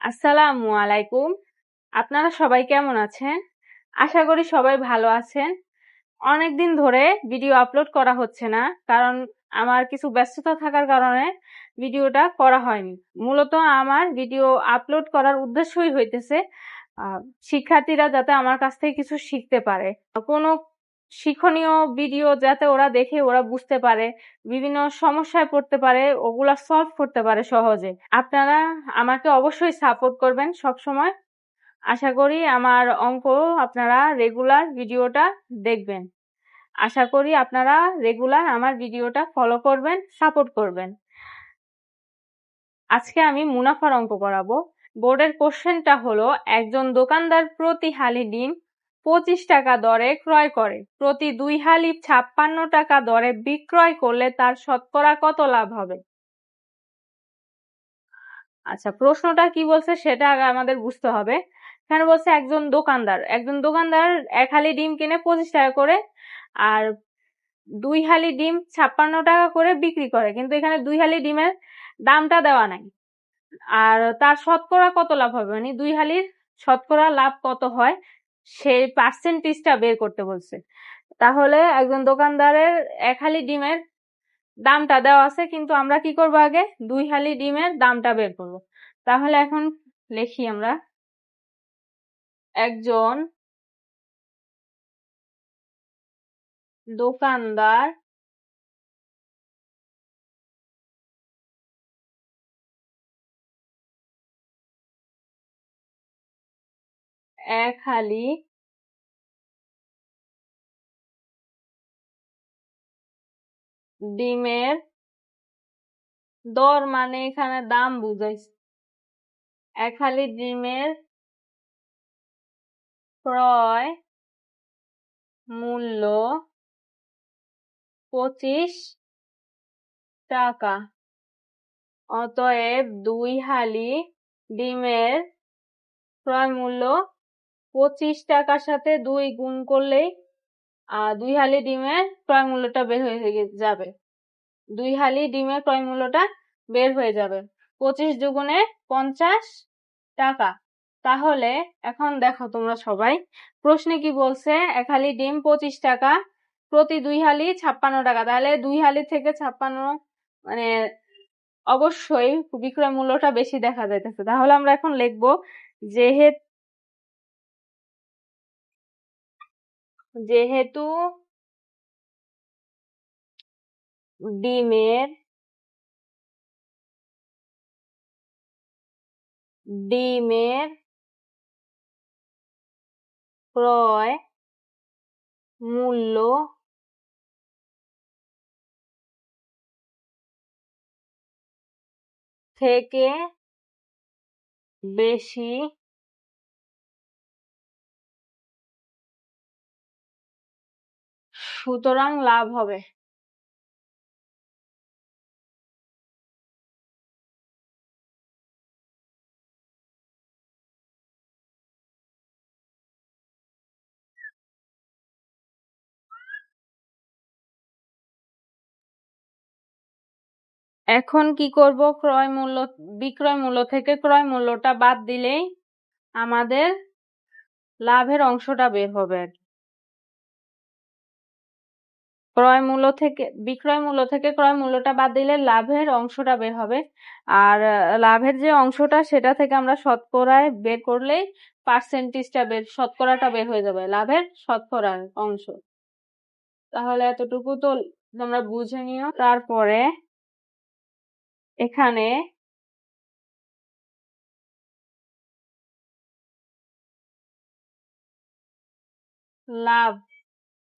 আসসালামু আলাইকুম। আপনারা সবাই কেমন আছেন? আশা করি সবাই ভালো আছেন। অনেকদিন ধরে ভিডিও আপলোড করা হচ্ছে না, কারণ আমার কিছু ব্যস্ততা থাকার কারণে ভিডিওটা করা হয়নি। মূলত আমার ভিডিও আপলোড করার উদ্দেশ্যই হইতেছে শিক্ষার্থীরা যাতে আমার কাছ থেকে কিছু শিখতে পারে, কোনো শিক্ষণীয় ভিডিও যাতে ওরা দেখে ওরা বুঝতে পারে, বিভিন্ন সমস্যায় পড়তে পারে, ওগুলা সলভ করতে পারে সহজে। আপনারা আমাকে অবশ্যই সাপোর্ট করবেন সব সময়। আশা করি আমার অঙ্ক আপনারা রেগুলার ভিডিওটা দেখবেন। আশা করি আপনারা রেগুলার আমার ভিডিওটা ফলো করবেন, সাপোর্ট করবেন। আজকে আমি মুনাফার অঙ্ক করাবো। বোর্ডের কোশ্চেনটা হলো, একজন দোকানদার প্রতি হালি ডিম 25 টাকা দরে ক্রয় করে, প্রতি 2 হালি 56 টাকা দরে বিক্রয় করলে তার শতকরা কত লাভ হবে? আচ্ছা, প্রশ্নটা কি বলছে সেটা আগে আমাদের বুঝতে হবে। এখানে বলছে একজন দোকানদার 1 হালি ডিম কিনে 25 টাকা করে, আর 2 হালি ডিম 56 টাকা করে বিক্রি করে, কিন্তু এখানে 2 হালি ডিমের দামটা দেওয়া নাই। আর তার শতকরা কত লাভ হবে, মানে 2 হালির শতকরা লাভ কত হয় সেই পার্সেন্টেজটা বের করতে বলছে। তাহলে একজন দোকানদারের 1 হালি ডিমের দামটা দেওয়া আছে, কিন্তু আমরা কি করব, আগে 2 হালি ডিমের দামটা বের করব। তাহলে এখন লিখি আমরা, একজন দোকানদার এক হালি ডিমের দর, মানে এখানে দাম বুঝাইছে, 1 হালি ডিমের ক্রয় মূল্য 25 টাকা। অতএব 2 হালি ডিমের ক্রয় মূল্য 25 টাকার সাথে 2 গুণ করলেই 2 হালি ডিমের ক্রয় মূল্যটা বের হয়ে যাবে। 2 হালি ডিমের ক্রয় মূল্যটা বের হয়ে যাবে 25 দুগুণে 50 টাকা। তাহলে এখন দেখো তোমরা সবাই, প্রশ্নে কি বলছে, 1 হালি ডিম 25 টাকা, প্রতি 2 হালি 56 টাকা। তাহলে 2 হালি থেকে 56, মানে অবশ্যই বিক্রয় মূল্যটা বেশি দেখা যাইতেছে। তাহলে আমরা এখন লিখবো, যেহেতু ডিমের ক্রয় মূল্য থেকে বেশি, সুতরাং লাভ হবে। এখন কি করব, বিক্রয় মূল্য থেকে ক্রয় মূল্যটা বাদ দিলেই আমাদের লাভের অংশটা বের হবে। বিক্রয় মূল্য থেকে ক্রয় মূল্যটা বাদ দিলে লাভের অংশটা বের হবে। আর লাভের যে অংশটা সেটা থেকে আমরা শতকরায় বের করলেই শতকরাটা বের হয়ে যাবে, লাভের শতকরা অংশ। তাহলে এতটুকু তো তোমরা বুঝে নিও। তারপরে এখানে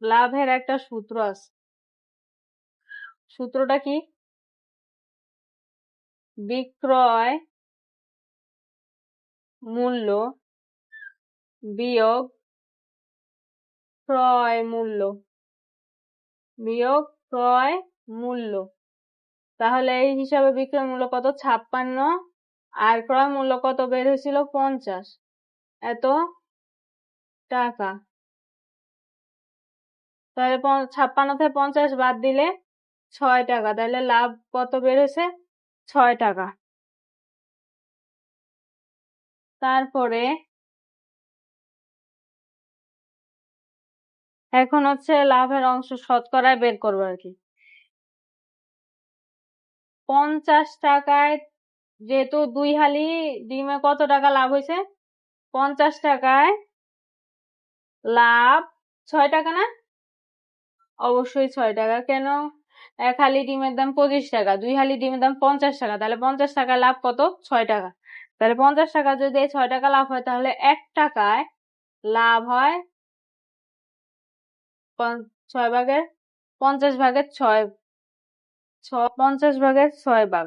লাভের একটা সূত্র আছে। সূত্রটা কি? বিক্রয় মূল্য বিয়োগ ক্রয় মূল্য। তাহলে এই হিসাবে বিক্রয় মূল্য কত? 56, আর ক্রয় মূল্য কত বের হয়েছিল? 50 এত টাকা। তাহলে 56 থেকে 50 বাদ দিলে 6 টাকা। তাহলে লাভ কত বের হয়েছে? 6 টাকা। তারপরে এখন হচ্ছে লাভের অংশ শতকরায় বের করবো আর কি। 50 টাকায় যেহেতু 2 হালি ডিমে কত টাকা লাভ হয়েছে? 50 টাকায় লাভ 6 টাকা না? অবশ্যই 6 টাকা। কেন? 1 হালি ডিমের দাম 25 টাকা, 2 হালি ডিমের দাম 50 টাকা, তাহলে 50 টাকায় লাভ কত? 6 টাকা। তাহলে 50 টাকা যদি 6 টাকা লাভ হয়, তাহলে 1 টাকায় লাভ হয় 6 ভাগের 50 ভাগের 6 50 ভাগের 6 ভাগ।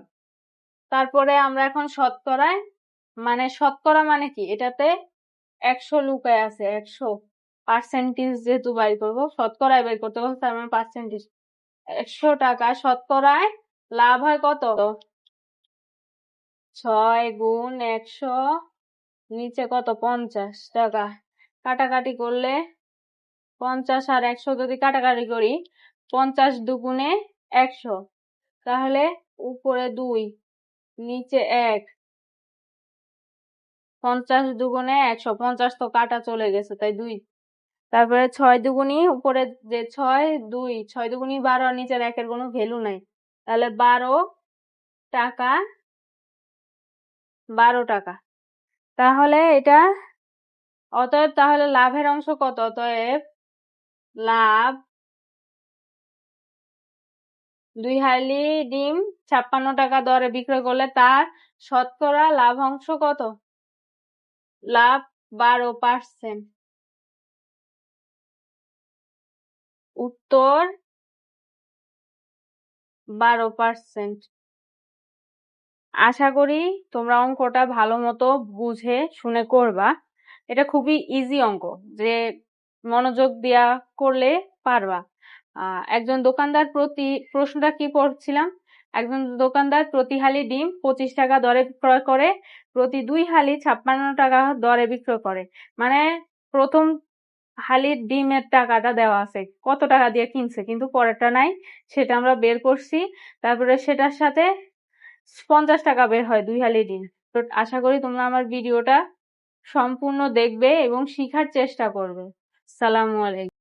তারপরে আমরা এখন শতকরায়, মানে শতকরা মানে কি, এটাতে 100 লুকায় আছে, 100 পার্সেন্টেজ যেহেতু বাইর করবো, শতকরায় বের করতে বলছে, তার মানে পার্সেন্টেজ। 100 টাকা শতকরায় লাভ হয় কত? 6 গুণ 100, নিচে কত? 50 টাকা। কাটাকাটি করলে 50 আর 100 যদি কাটাকাটি করি, 50 দুগুণে 100, তাহলে উপরে 2, নিচে 1, 50 দুগুণে 100, 50 তো কাটা চলে গেছে, তাই 2। তারপরে 6 দুগুণী, উপরে যে 6, 2, 6 দুগুণী 12, আর নিচের 1 এর কোনো ভ্যালু নাই, তাহলে 12 টাকা। 12 টাকা। তাহলে এটা, অতএব তাহলে লাভের অংশ কত? অতএব লাভ 2 হালি ডিম 56 টাকা দরে বিক্রয় করলে তার শতকরা লাভাংশ কত? লাভ 12%। উত্তর 12%। আশা করি তোমরা অঙ্কটা ভালো মতো বুঝে শুনে করবা। এটা খুবই ইজি অঙ্ক, যে মনোযোগ দিয়া করলে পারবা। একজন দোকানদার প্রশ্নটা কি পড়ছিলাম? একজন দোকানদার প্রতি হালি ডিম 25 টাকা দরে ক্রয় করে, প্রতি 2 হালি 56 টাকা দরে বিক্রয় করে। মানে প্রথম হালির ডিমের টাকাটা দেওয়া আছে, কত টাকা দিয়ে কিনছে, কিন্তু পরেরটা নাই, সেটা আমরা বের করছি। তারপরে সেটার সাথে 50 টাকা বের হয় 2 হালি ডিম। তো আশা করি তোমরা আমার ভিডিওটা সম্পূর্ণ দেখবে এবং শিখার চেষ্টা করবে। আসসালামু আলাইকুম।